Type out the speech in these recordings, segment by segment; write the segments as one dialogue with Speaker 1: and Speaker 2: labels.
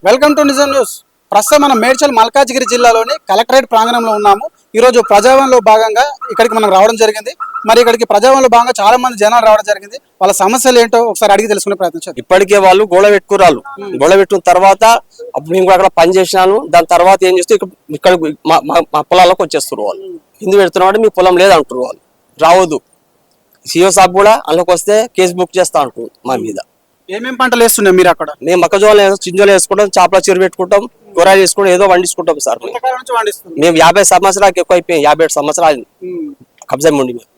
Speaker 1: Welcome to నిజం news. ప్రస్తుతం మనం మేడ్చల్ మల్కాజ్గిరి జిల్లాలోని కలెక్టరేట్ ప్రాంగణంలో ఉన్నాము. ఈరోజు ప్రజావన్లో భాగంగా ఇక్కడికి మనం రావడం జరిగింది. మరి ఇక్కడికి ప్రజావన్లో భాగంగా చాలా మంది జనాలు రావడం జరిగింది. వాళ్ళ సమస్యలు ఏంటో ఒకసారి అడిగి తెలుసుకునే ప్రయత్నించారు.
Speaker 2: ఇప్పటికే వాళ్ళు గోడ పెట్టుకురాలు. గోడ పెట్టుకున్న తర్వాత మేము అక్కడ పని చేసినాను. దాని తర్వాత ఏం చేస్తే ఇక్కడ మా పొలాలకు వచ్చేస్తారు వాళ్ళు. ఎందుకు పెడుతున్నామంటే మీ పొలం లేదంటారు వాళ్ళు. రావద్దు. సిఓ సాబ్ కూడా అందులోకి వస్తే కేసు బుక్ చేస్తా అంటారు మా మీద.
Speaker 1: ఏమేం పంటలు వేస్తున్నాయి మీరు అక్కడ?
Speaker 2: మేము మొక్కజొన్న చింజలు వేసుకుంటాం, చేపల చెరువు పెట్టుకుంటాం, కూరగాయలు వేసుకుంటాం, ఏదో వండించుకుంటాం సార్. మేము 50 సంవత్సరాలకు ఎక్కువ అయిపోయాం. 57 సంవత్సరాలు కబ్జా ఉండి మేము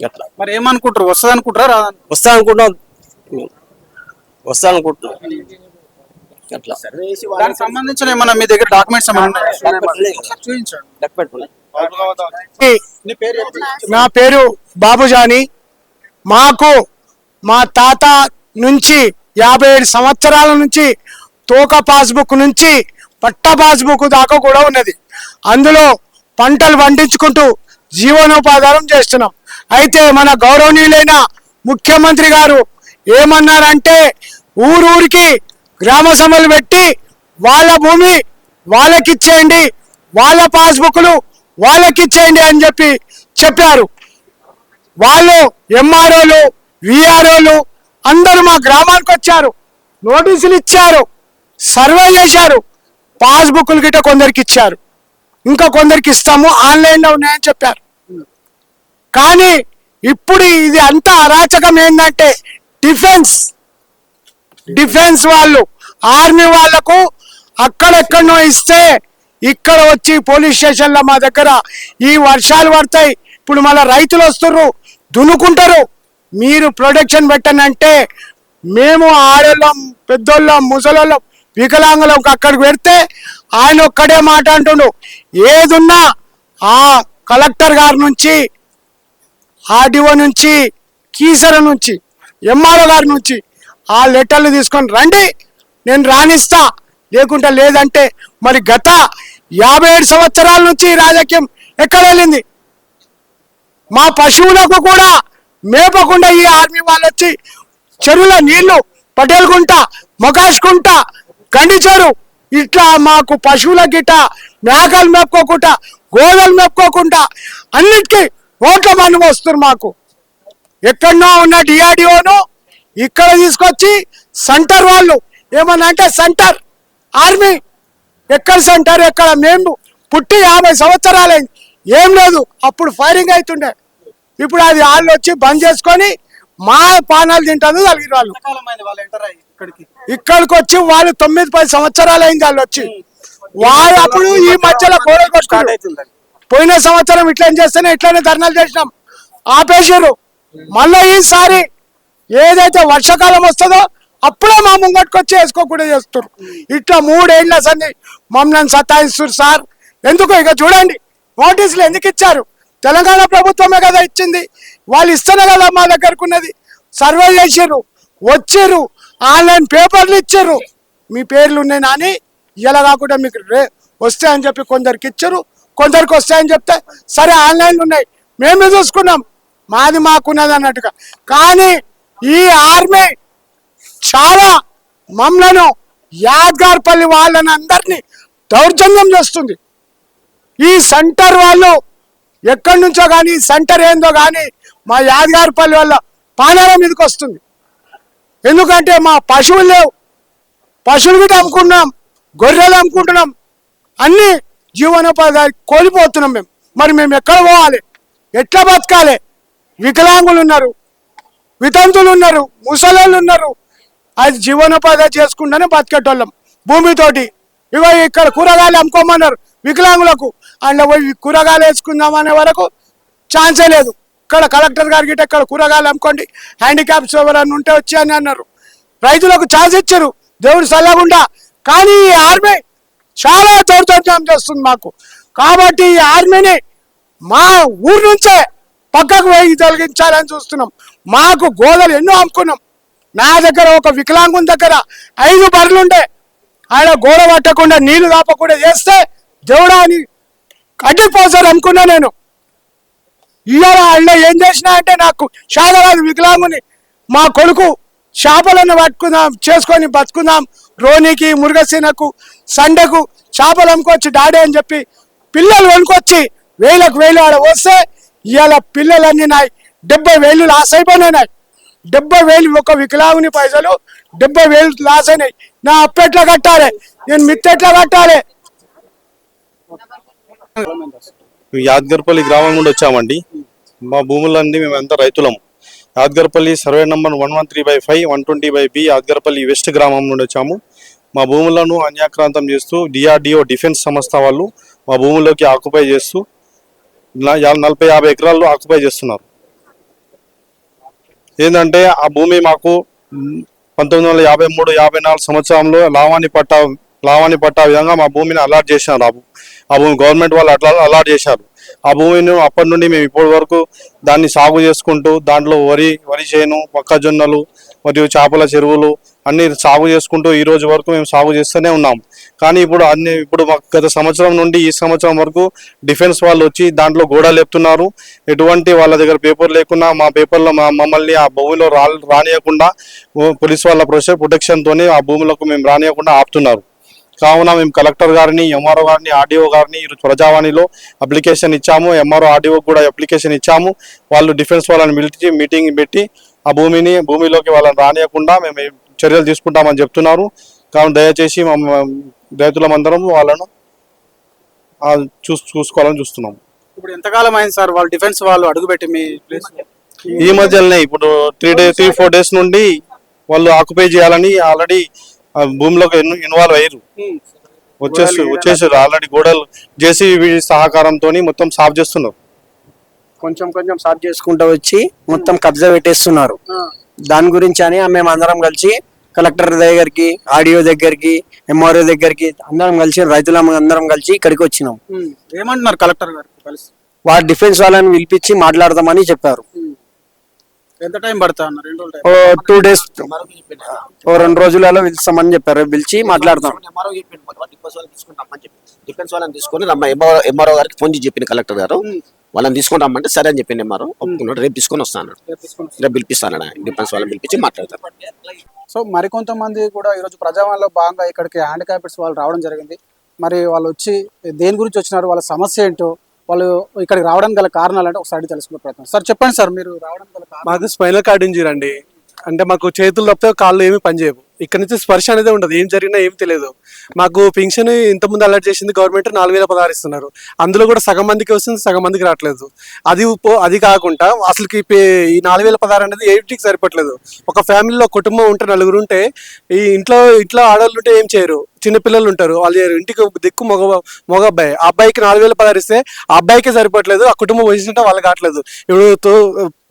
Speaker 2: ఎట్లా
Speaker 1: మరి ఏమనుకుంటారు? వస్తుంది అనుకుంటారా?
Speaker 2: వస్తా అనుకుంటున్నాం. అట్లా
Speaker 1: దానికి సంబంధించిన ఏమన్నా మీ దగ్గర డాక్యుమెంట్స్
Speaker 3: నా పేరు బాబుజాని. మాకు మా తాత నుంచి 57 సంవత్సరాల నుంచి తోక పాస్బుక్ నుంచి పట్ట పాస్బుక్ దాకా కూడా ఉన్నది. అందులో పంటలు పండించుకుంటూ జీవనోపాధారం చేస్తున్నాం. అయితే మన గౌరవనీయులైన ముఖ్యమంత్రి గారు ఏమన్నారంటే ఊరూరికి గ్రామ సభలు పెట్టి వాళ్ళ భూమి వాళ్ళకిచ్చేయండి, వాళ్ళ పాస్బుక్లు వాళ్ళకిచ్చేయండి అని చెప్పారు. వాళ్ళు ఎంఆర్ఓలు విఆర్ఓలు అందరూ మా గ్రామానికి వచ్చారు, నోటీసులు ఇచ్చారు, సర్వే చేశారు, పాస్బుక్లు గిట్ట కొందరికి ఇచ్చారు, ఇంకా కొందరికి ఇస్తాము ఆన్లైన్లో ఉన్నాయని చెప్పారు. కానీ ఇప్పుడు ఇది అంతా అరాచకం ఏంటంటే డిఫెన్స్ వాళ్ళు ఆర్మీ వాళ్లకు అక్కడెక్కడనో ఇస్తే ఇక్కడ వచ్చి పోలీస్ స్టేషన్లో మా దగ్గర ఈ వర్షాలు పడతాయి, ఇప్పుడు మళ్ళీ రైతులు వస్తుర్రు దున్నుకుంటారు, మీరు ప్రొటెక్షన్ పెట్టనంటే మేము ఆడోళ్ళం పెద్దోళ్ళం ముసలోళ్ళం వికలాంగులం అక్కడికి పెడితే ఆయన ఒక్కడే మాట అంటుండు. ఏదున్నా ఆ కలెక్టర్ గారి నుంచి, ఆర్డీఓ నుంచి, కీసర నుంచి, ఎంఆర్ఓ గారి నుంచి ఆ లెటర్లు తీసుకొని రండి, నేను రాణిస్తా, లేకుంటే లేదంటే. మరి గత 57 సంవత్సరాల నుంచి రాజకీయం ఎక్కడ వెళ్ళింది? మా పశువులకు కూడా మేపకుండా ఈ ఆర్మీ వాళ్ళు వచ్చి చెరువుల నీళ్లు పటేల్కుంట, మొకాష్కుంట, గండిచెరు ఇట్లా మాకు పశువుల గిట్ట మేకలు మేపుకోకుండా గోదలు మేపుకోకుండా అన్నిటికీ ఓట్ల మందు వస్తారు. మాకు ఎక్కడనో ఉన్న డిఆర్డిఓను ఇక్కడ తీసుకొచ్చి సెంటర్ వాళ్ళు ఏమన్నా అంటే సెంటర్ ఆర్మీ ఎక్కడ సెంటర్ ఎక్కడ? మేము పుట్టి 50 సంవత్సరాలైంది, ఏం లేదు. అప్పుడు ఫైరింగ్ అవుతుండే, ఇప్పుడు అది వాళ్ళు వచ్చి బంద్ చేసుకొని మా పానాలు తింటాను కలిగిన వాళ్ళు. ఇక్కడికి వచ్చి వాళ్ళు 9-10 సంవత్సరాలు అయింది వాళ్ళు వచ్చి. వాళ్ళు అప్పుడు ఈ మధ్యలో గోడలు కొట్టుకున్నారు. పోయిన సంవత్సరం ఇట్లా చేస్తేనే ఇట్లానే ధర్నాలు చేసినాం, ఆపేసారు. మళ్ళీ ఈసారి ఏదైతే వర్షాకాలం వస్తుందో అప్పుడే మా ముంగట్టుకొచ్చి వేసుకోకుండా చేస్తారు. ఇట్లా 3 ఏళ్ళ సంది మమ్మల్ని సతాయిస్తారు సార్. ఎందుకు? ఇక చూడండి నోటీసులు ఎందుకు ఇచ్చారు? తెలంగాణ ప్రభుత్వమే కదా ఇచ్చింది, వాళ్ళు ఇస్తేనే కదా మా దగ్గరకు ఉన్నది. సర్వే చేసారు, వచ్చారు, ఆన్లైన్ పేపర్లు ఇచ్చారు, మీ పేర్లు ఉన్నాయి నాని ఇలా కాకుండా మీకు వస్తాయని చెప్పి కొందరికి ఇచ్చారు, కొందరికి వస్తాయని చెప్తే సరే ఆన్లైన్లు ఉన్నాయి మేమే చూసుకున్నాం, మాది మాకున్నది అన్నట్టుగా. కానీ ఈ ఆర్మీ చాలా మమ్మలను యాద్గార్పల్లి వాళ్ళని అందరినీ దౌర్జన్యం చేస్తుంది. ఈ సెంటర్ వాళ్ళు ఎక్కడి నుంచో కానీ సెంటర్ ఏందో కానీ మా యాదగారిపల్లి వల్ల పానాల మీదకి వస్తుంది. ఎందుకంటే మా పశువులు లేవు, పశువులు కూడా అమ్ముకుంటున్నాం, గొర్రెలు అమ్ముకుంటున్నాం, అన్ని జీవనోపాధి కోల్పోతున్నాం మేము. మరి మేము ఎక్కడ పోవాలి? ఎట్లా బతకాలి? వికలాంగులు ఉన్నారు, వితంతులు ఉన్నారు, ముసలోళ్ళు ఉన్నారు. అది జీవనోపాధి చేసుకుంటూనే బతికేటోళ్ళం భూమితోటి. ఇగో ఇక్కడ కూరగాయలు అమ్ముకోమన్నారు వికలాంగులకు, అందులో పోయి కూరగాయలు వేసుకుందామనే వరకు ఛాన్సే లేదు. ఇక్కడ కలెక్టర్ గారికి ఇక్కడ కూరగాయలు అమ్ముకోండి, హ్యాండిక్యాప్స్ ఎవరన్నా ఉంటే వచ్చి అని అన్నారు. రైతులకు ఛాన్స్ ఇచ్చారు దేవుడు సల్లగుండా. కానీ ఈ ఆర్మీ చాలా దౌర్జన్యం చేస్తుంది మాకు. కాబట్టి ఈ ఆర్మీని మా ఊరు నుంచే పక్కకు వేయి తొలగించాలని చూస్తున్నాం. మాకు గోదలు ఎన్నో అమ్ముకున్నాం. నా దగ్గర ఒక వికలాంగుని దగ్గర 5 బర్రెలుండే, ఆయన గోడ పట్టకుండా నీళ్లు కాపకుండా చేస్తే దేవుడా అని కట్టిపోసారు అనుకున్నా నేను. ఇవాళ ఆయన ఏం చేసినా అంటే నాకు శాదరాజు వికలాంగుని మా కొడుకు చేపలను పట్టుకుందాం చేసుకొని బతుకుందాం రోనికి మురుగసీనకు సండకు చేపలు అమ్ముకొచ్చి డాడీ అని చెప్పి పిల్లలు కొనుక్కొచ్చి వేలకు ఆడ వస్తే ఇవాళ పిల్లలన్నీ నాయి 70,000 లాస్ అయిపోయినాయి. 70,000 ఒక వికలాంగుని పైసలు 70,000 లాస్ అయినాయి. నా అప్పు ఎట్లా కట్టాలి, నేను మిత్తి ఎట్లా కట్టాలి?
Speaker 4: యాద్గర్పల్లి గ్రామం నుండి వచ్చామండి. మా భూములన్నీ మేమంతా రైతులము. యాద్గర్పల్లి సర్వే నంబర్ 113/5 120/B యాద్గర్పల్లి వెస్ట్ గ్రామం నుండి వచ్చాము. మా భూములను అన్యాక్రాంతం చేస్తూ డిఆర్డిఓ డిఫెన్స్ సంస్థ వాళ్ళు మా భూముల్లోకి ఆక్యుపై చేస్తూ 40-50 ఎకరాల్లో ఆక్యుపై చేస్తున్నారు. ఏంటంటే ఆ భూమి మాకు 1953-54 సంవత్సరంలో లావాణి పట్టా విధంగా మా భూమిని అలాట్ చేసినారు. ఆ భూమి గవర్నమెంట్ వాళ్ళు అట్లా అలాట్ చేశారు. ఆ భూమిని అప్పటి నుండి మేము ఇప్పటి వరకు దాన్ని సాగు చేసుకుంటూ దాంట్లో వరి చేను, మొక్కజొన్నలు మరియు చేపల చెరువులు అన్ని సాగు చేసుకుంటూ ఈ రోజు వరకు మేము సాగు చేస్తూనే ఉన్నాము. కానీ ఇప్పుడు గత సంవత్సరం నుండి ఈ సంవత్సరం వరకు డిఫెన్స్ వాళ్ళు వచ్చి దాంట్లో గోడ లేపుతున్నారు. ఎటువంటి వాళ్ళ దగ్గర పేపర్ లేకుండా మా పేపర్లో మమ్మల్ని ఆ భూమిలో రానియకుండా పోలీస్ వాళ్ళ ప్రొటెక్షన్ తోని ఆ భూములకు మేము రానియకుండా ఆపుతున్నారు. కావున మేము కలెక్టర్ గారిని, ఎంఆర్ఓ గారిని, ఆర్డీఓ గారిని ఈరోజు ప్రజావాణిలో అప్లికేషన్ ఇచ్చాము. ఎంఆర్ఓ ఆర్డీఓ కూడా అప్లికేషన్ ఇచ్చాము. వాళ్ళు డిఫెన్స్ వాళ్ళని పిలిచి మీటింగ్ పెట్టి ఆ భూమిలోకి వాళ్ళని రానియకుండా మేము చర్యలు తీసుకుంటామని చెప్తున్నారు. కావున దయచేసి రైతులమందరం వాళ్ళను చూసుకోవాలని చూస్తున్నాము.
Speaker 1: ఇప్పుడు ఎంతకాలం అయింది సార్ వాళ్ళు డిఫెన్స్ వాళ్ళు అడుగుపెట్టి మీ ప్లేస్?
Speaker 4: ఈ మధ్యలోనే ఇప్పుడు 3-4 డేస్ నుండి వాళ్ళు ఆక్యుపై చేయాలని ఆల్రెడీ భూమిలోకి ఇన్వాల్వ్ అయ్యారు. వచ్చేసారు ఆల్రెడీ. గోడలు జేసీబీ సహకారంతో మొత్తం సాఫ్ చేస్తున్నారు.
Speaker 5: కొంచెం సాఫ్ చేసుకుంటూ వచ్చి మొత్తం కబ్జా పెట్టేస్తున్నారు. దాని గురించి అని మేము అందరం కలిసి కలెక్టర్ దగ్గరికి, ఆర్డీఓ దగ్గరికి, ఎంఆర్ఓ దగ్గరికి అందరం కలిసి రైతులందరం కలిసి ఇక్కడికి వచ్చినాం.
Speaker 1: ఏమంటున్నారు కలెక్టర్ గారు కలిసి?
Speaker 5: వారు డిఫెన్స్ వాళ్ళని పిలిపించి మాట్లాడదామని చెప్పారు.
Speaker 1: ఎంత టైం పడతా అన్నారు?
Speaker 5: 2 days 2 రోజులలో పిలుస్తామని చెప్పారు. పిలిచి మాట్లాడతాం.
Speaker 6: డిఫెన్స్ వాళ్ళని తీసుకొని ఎంఆర్ఓ గారికి ఫోన్ చేసి చెప్పింది కలెక్టర్ గారు. వాళ్ళని తీసుకొని రమ్మంటే సరే అని చెప్పింది ఎంఆర్ఓ. ఒప్పుకున్నాడు. రేపు తీసుకొని వస్తాను, రేపు పిలిపిస్తాను. డిఫెన్స్ వాళ్ళని పిలిపించి మాట్లాడతాను.
Speaker 1: సో మరికొంతమంది కూడా ఈరోజు ప్రజావాణిలో భాగంగా ఇక్కడికి హ్యాండిక్యాప్డ్స్ వాళ్ళు రావడం జరిగింది. మరి వాళ్ళు వచ్చి దేని గురించి వచ్చినారు, వాళ్ళ సమస్య ఏంటో, వాళ్ళు ఇక్కడికి రావడానికి గల కారణాలు అంటే ఒకసారి తెలుసుకునే ప్రయత్నం. సార్ చెప్పండి సార్, మీరు రావడానికి గల కారణం?
Speaker 7: మాకు స్పైనల్ కార్డ్ ఇంజరీ అండి. అంటే మాకు చేతులు తప్పితే కాళ్ళు ఏమి పనిచేయవు. ఇక్కడ నుంచి స్పర్శ అనేది ఉండదు. ఏం జరిగినా ఏం తెలియదు. మాకు పెన్షన్ ఇంతకుముందు అలర్ట్ చేసింది గవర్నమెంట్ 4,016 ఇస్తున్నారు. అందులో కూడా సగం మందికి వస్తుంది, సగం మందికి రావట్లేదు. అది కాకుండా అసలుకి ఈ 4,016 అనేది 8కి సరిపోవట్లేదు. ఒక ఫ్యామిలీలో కుటుంబం ఉంటే 4 ఉంటే ఈ ఇంట్లో ఆడవాళ్ళు ఉంటే ఏం చేయరు, చిన్నపిల్లలు ఉంటారు, వాళ్ళు ఇంటికి దిక్కు మగ అబ్బాయి. ఆ అబ్బాయికి 4,016 ఇస్తే ఆ అబ్బాయికే సరిపోవట్లేదు, ఆ కుటుంబం వచ్చింటే వాళ్ళు కావట్లేదు. ఇప్పుడు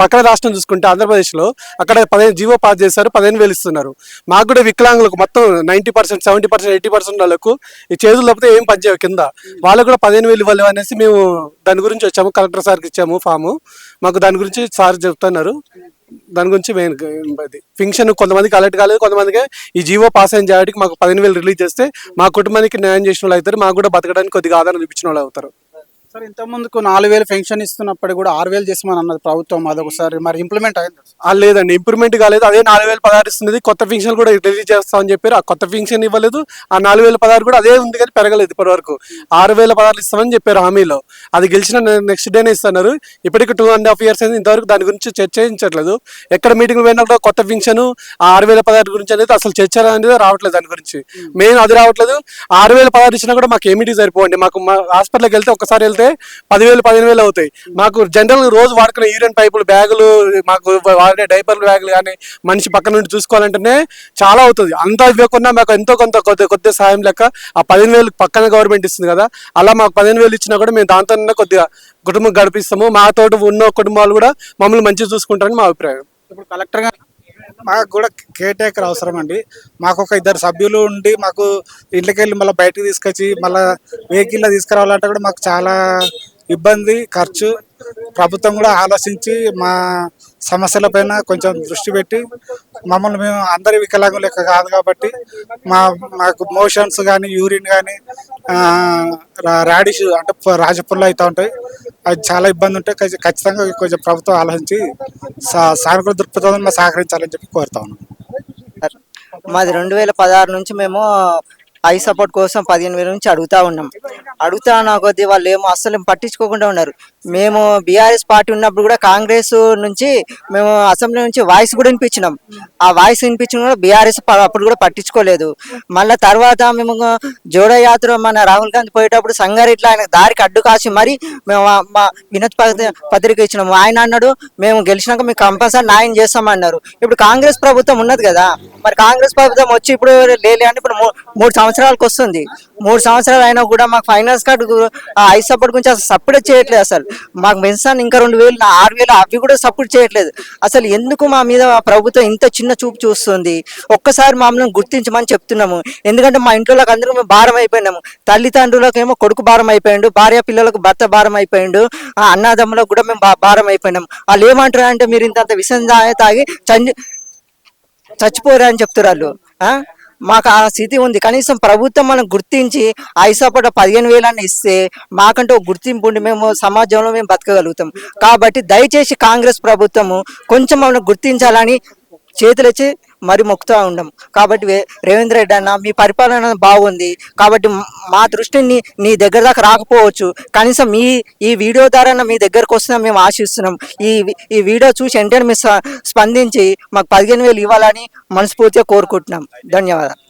Speaker 7: పక్కన రాష్ట్రం చూసుకుంటే ఆంధ్రప్రదేశ్లో అక్కడ 15 జీవో పాస్ చేశారు, 15,000 ఇస్తున్నారు. మాకు కూడా వికలాంగులకు మొత్తం 90%, 70%, 80% వాళ్ళకు ఈ చేతులు తప్పితే ఏం పనిచేయవు కింద. వాళ్ళకు కూడా 15,000 ఇవ్వాలి అనేసి మేము దాని గురించి వచ్చాము. కలెక్టర్ సార్కి ఇచ్చాము ఫాము. మాకు దాని గురించి సార్ చెప్తున్నారు. దాని గురించి మెయిన్ ఫింక్షన్ కొంతమందికి అలర్ట్ కాలేదు, కొంతమందికి ఈ జీవో పాస్ అయిన చేయడానికి మాకు 15,000 రిలీజ్ చేస్తే మా కుటుంబానికి న్యాయం చేసిన వాళ్ళు అవుతారు. మాకు కూడా బతకడానికి కొద్దిగా ఆధారం చూపించిన వాళ్ళు అవుతారు.
Speaker 1: సార్ ఇంతకుముందుకు 4,000 పెన్షన్ ఇస్తున్నప్పుడు కూడా 6,000 చేసామని అన్నది ప్రభుత్వం. అదొకసారి మరి ఇంప్లిమెంట్ అయింది?
Speaker 7: లేదండి, ఇంప్రూవ్మెంట్ కాలేదు. అదే 4,016 ఇస్తున్నది. కొత్త పెన్షన్ కూడా రిలీజ్ చేస్తామని చెప్పారు. ఆ కొత్త పెన్షన్ ఇవ్వలేదు. ఆ 4,016 కూడా అదే ఉంది కానీ పెరగలేదు. ఇప్పటి వరకు 6,016 ఇస్తామని చెప్పారు హామీలో. అది గెలిచిన నెక్స్ట్ డేనే ఇస్తున్నారు. ఇప్పటికి 2.5 years అయింది, ఇంతవరకు దాని గురించి చర్చించట్లేదు. ఎక్కడ మీటింగ్ పోయినా కూడా కొత్త పెన్షన్ 6,016 గురించి అనేది అసలు చర్చ అనేది రావట్లేదు. దాని గురించి మెయిన్ అది రావట్లేదు. 6,016 ఇచ్చినా కూడా మాకు ఏమిటి సరిపోండి. మాకు హాస్పిటల్కి వెళ్తే ఒకసారి వెళ్తే 10,000, 15,000 అవుతాయి. మాకు జనరల్ రోజు వాడుకునే యూరిన్ పైపులు, బ్యాగులు, మాకు వాడే డైపర్లు బ్యాగులు కానీ మనిషి పక్క నుండి చూసుకోవాలంటేనే చాలా అవుతుంది. అంతా ఇవ్వకుండా మాకు ఎంతో కొద్ది సాయం లెక్క ఆ 15,000 పక్కన గవర్నమెంట్ ఇస్తుంది కదా, అలా మాకు 15,000 ఇచ్చినా కూడా మేము దాంతో కొద్దిగా కుటుంబం గడిపిస్తాము. మాతో ఉన్న కుటుంబాలు కూడా మమ్మల్ని మంచిగా చూసుకుంటారని మా అభిప్రాయం.
Speaker 1: ఇప్పుడు కలెక్టర్ గారు
Speaker 8: మాకు కూడా కేర్ టేకర్ అవసరం అండి. మాకు ఒక 2 సభ్యులు ఉండి మాకు ఇంట్లోకి వెళ్ళి మళ్ళీ బయటకు తీసుకొచ్చి మళ్ళీ వెహికల్లో తీసుకురావాలంటే కూడా మాకు చాలా ఇబ్బంది, ఖర్చు. ప్రభుత్వం కూడా ఆలోచించి మా సమస్యలపైన కొంచెం దృష్టి పెట్టి మమ్మల్ని, మేము అందరి వికలాంగులు లెక్క కాదు కాబట్టి మాకు మోషన్స్ కానీ, యూరిన్ కానీ, రాడిష్ అంటే రాజపుల్లో అవుతూ ఉంటాయి. అది చాలా ఇబ్బంది ఉంటాయి. ఖచ్చితంగా కొంచెం ప్రభుత్వం ఆలోచించి సానుకూల దృక్పథం సహకరించాలని చెప్పి కోరుతా ఉన్నాం.
Speaker 9: మాది 2016 నుంచి మేము ఐ సపోర్ట్ కోసం 15,000 నుంచి అడుగుతా ఉన్నాం. అడుగుతా ఉన్న కొద్దీ వాళ్ళు ఏమో అస్సలు పట్టించుకోకుండా ఉన్నారు. మేము బీఆర్ఎస్ పార్టీ ఉన్నప్పుడు కూడా కాంగ్రెస్ నుంచి మేము అసెంబ్లీ నుంచి వాయిస్ కూడా వినిపించినాం. ఆ వాయిస్ వినిపించిన కూడా బీఆర్ఎస్ అప్పుడు కూడా పట్టించుకోలేదు. మళ్ళీ తర్వాత మేము జోడో యాత్ర మన రాహుల్ గాంధీ పోయేటప్పుడు సంగారెడ్డిలో ఆయన దారికి అడ్డు కాసి మరి మేము మా వినతి పత్రిక ఇచ్చినాము. ఆయన అన్నాడు మేము గెలిచినాక మీకు కంపల్సరీ న్యాయం చేస్తామన్నారు. ఇప్పుడు కాంగ్రెస్ ప్రభుత్వం ఉన్నది కదా, మరి కాంగ్రెస్ ప్రభుత్వం వచ్చి ఇప్పుడు లేలే అంటే ఇప్పుడు 3 సంవత్సరాలకు వస్తుంది. 3 సంవత్సరాలు అయినా కూడా మాకు ఫైనాన్స్ కార్డు ఐ సపోర్ట్ గురించి అసలు సపోర్ట్ చేయట్లేదు. అసలు మాకు పెన్షన్ ఇంకా 2,000 6,000 అవి కూడా సపోర్ట్ చేయట్లేదు. అసలు ఎందుకు మా మీద ప్రభుత్వం ఇంత చిన్న చూపు చూస్తుంది? ఒక్కసారి మమ్మల్ని గుర్తించమని చెప్తున్నాము. ఎందుకంటే మా ఇంట్లోకి అందరూ మేము భారం అయిపోయినాము. తల్లిదండ్రులకు ఏమో కొడుకు భారం అయిపోయిండు, భార్య పిల్లలకు భర్త భారం అయిపోయిండు, అన్నదమ్ములకు కూడా మేము భారం అయిపోయినాము. వాళ్ళు ఏమంటారు అంటే మీరు ఇంత విషం తాగి చచ్చిపోరా అని చెప్తారు వాళ్ళు. మాకు ఆ స్థితి ఉంది. కనీసం ప్రభుత్వం మనం గుర్తించి ఐసపోట 15,000 ఇస్తే మాకంటే ఒక గుర్తింపు ఉండి మేము సమాజంలో మేము బతకగలుగుతాం. కాబట్టి దయచేసి కాంగ్రెస్ ప్రభుత్వము కొంచెం మనం గుర్తించాలని చేతులెచ్చి మరి మొక్కుతూ ఉండం. కాబట్టి రేవంత్ రెడ్డి అన్న మీ పరిపాలన బాగుంది కాబట్టి మా దృష్టిని నీ దగ్గర దాకా రాకపోవచ్చు, కనీసం ఈ వీడియో ద్వారా మీ దగ్గరకు వస్తుందని మేము ఆశిస్తున్నాం. ఈ వీడియో చూసి వెంటనే మీరు స్పందించి మాకు 15,000 ఇవ్వాలని మనస్ఫూర్తిగా కోరుకుంటున్నాం. ధన్యవాదాలు.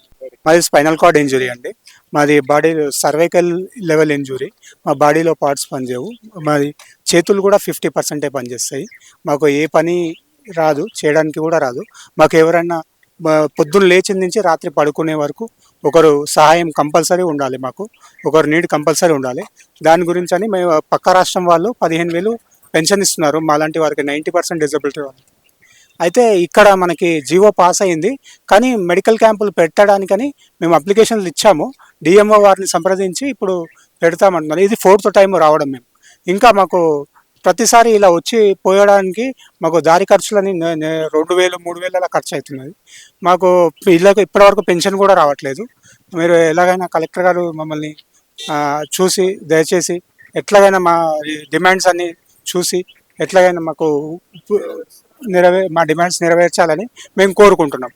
Speaker 8: మాది స్పైనల్ కార్డ్ ఇంజురీ అండి. మాది బాడీ సర్వైకల్ లెవెల్ ఇంజురీ. మా బాడీలో పార్ట్స్ పనిచేయవు. మాది చేతులు కూడా 50% పనిచేస్తాయి. మాకు ఏ పని రాదు, చేయడానికి కూడా రాదు. మాకు ఎవరన్నా పొద్దున్న లేచిన నుంచి రాత్రి పడుకునే వరకు ఒకరు సహాయం కంపల్సరీ ఉండాలి. మాకు ఒకరు నీడ్ కంపల్సరీ ఉండాలి. దాని గురించి అని మేము పక్క రాష్ట్రం వాళ్ళు 15,000 పెన్షన్ ఇస్తున్నారు మాలాంటి వారికి 90% డిజబిలిటీ వాళ్ళకి. అయితే ఇక్కడ మనకి జీవో పాస్ అయింది, కానీ మెడికల్ క్యాంపులు పెట్టడానికని మేము అప్లికేషన్లు ఇచ్చాము. డిఎంఓ వారిని సంప్రదించి ఇప్పుడు పెడతామంటున్నారు. ఇది 4th టైం రావడం మేము. ఇంకా మాకు ప్రతిసారి ఇలా వచ్చి పోయడానికి మాకు దారి ఖర్చులని 2,000 3,000 అలా ఖర్చు అవుతున్నది. మాకు ఇళ్ళకు ఇప్పటివరకు పెన్షన్ కూడా రావట్లేదు. మీరు ఎలాగైనా కలెక్టర్ గారు మమ్మల్ని చూసి దయచేసి ఎట్లాగైనా మా డిమాండ్స్ అన్ని చూసి ఎట్లాగైనా మాకు మా డిమాండ్స్ నెరవేర్చాలని మేము కోరుకుంటున్నాం.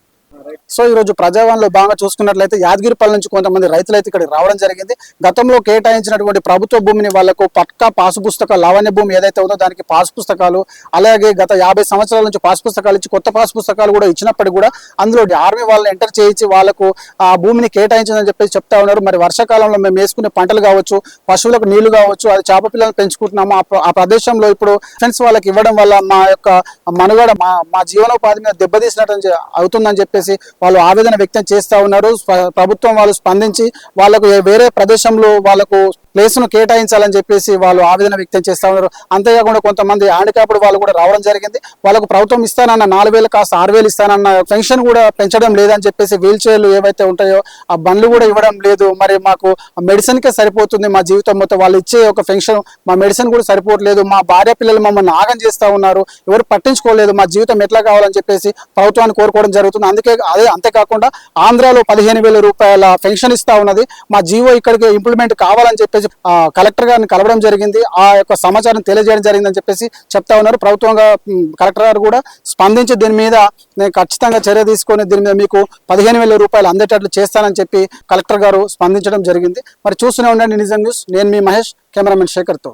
Speaker 1: సో ఈ రోజు ప్రజావాణిలో బాగా చూసుకున్నట్లయితే యాదగిరిపల్లి నుంచి కొంతమంది రైతులు అయితే ఇక్కడ రావడం జరిగింది. గతంలో కేటాయించినటువంటి ప్రభుత్వ భూమిని వాళ్లకు పక్కా పాసు పుస్తకాలు, లావణ్య భూమి ఏదైతే ఉందో దానికి పాసు పుస్తకాలు, అలాగే గత 50 సంవత్సరాల నుంచి పాసు పుస్తకాలు ఇచ్చి కొత్త పాసు పుస్తకాలు కూడా ఇచ్చినప్పటికీ కూడా అందులో ఆర్మీ వాళ్ళని ఎంటర్ చేయించి వాళ్ళకు ఆ భూమిని కేటాయించిందని చెప్పేసి చెప్తా ఉన్నారు. మరి వర్షాకాలంలో మేము వేసుకునే పంటలు కావచ్చు, పశువులకు నీళ్లు కావచ్చు, అది చేప పిల్లలు పెంచుకుంటున్నాము. ఆ ప్రదేశంలో ఇప్పుడు ఫ్రెండ్స్ వాళ్ళకి ఇవ్వడం వల్ల మా యొక్క మనుగడ మా జీవనోపాధి మీద దెబ్బతీసినట్టు అవుతుందని చెప్పేసి వాళ్ళు ఆవేదన వ్యక్తం చేస్తా ఉన్నారు. ప్రభుత్వం వాళ్ళు స్పందించి వాళ్ళకు వేరే ప్రదేశంలో వాళ్ళకు ప్లేస్ను కేటాయించాలని చెప్పేసి వాళ్ళు ఆవేదన వ్యక్తం చేస్తా ఉన్నారు. అంతేకాకుండా కొంతమంది హ్యాండిక్యాప్డ్ వాళ్ళు కూడా రావడం జరిగింది. వాళ్ళకు ప్రభుత్వం ఇస్తానన్న 4,000 కాస్త 6,000 ఇస్తానన్న పెన్షన్ కూడా పెంచడం లేదని చెప్పేసి వీల్ చైర్లు ఏవైతే ఉంటాయో ఆ బండ్లు కూడా ఇవ్వడం లేదు. మరి మాకు మెడిసిన్కే సరిపోతుంది మా జీవితం మొత్తం, వాళ్ళు ఇచ్చే ఒక పెన్షన్ మా మెడిసిన్ కూడా సరిపోవట్లేదు. మా భార్య పిల్లలు మమ్మల్ని ఆగం చేస్తా ఉన్నారు, ఎవరు పట్టించుకోలేదు, మా జీవితం ఎట్లా కావాలని చెప్పేసి ప్రభుత్వాన్ని కోరుకోవడం జరుగుతుంది. అంతేకాకుండా ఆంధ్రాలో 15,000 రూపాయల పెన్షన్ ఇస్తా ఉన్నది. మా జీవో ఇక్కడికి ఇంప్లిమెంట్ కావాలని చెప్పేసి కలెక్టర్ గారిని కలవడం జరిగింది. ఆ యొక్క సమాచారం తెలియజేయడం జరిగిందని చెప్పేసి చెప్తా ఉన్నారు. ప్రభుత్వంగా కలెక్టర్ గారు కూడా స్పందించి దీని మీద నేను ఖచ్చితంగా చర్య తీసుకొని దీని మీద మీకు 15,000 రూపాయలు అందేటట్లు చేస్తానని చెప్పి కలెక్టర్ గారు స్పందించడం జరిగింది. మరి చూస్తూనే ఉండండి నిజం న్యూస్. నేను మీ మహేష్, కెమెరామెన్ శేఖర్తో.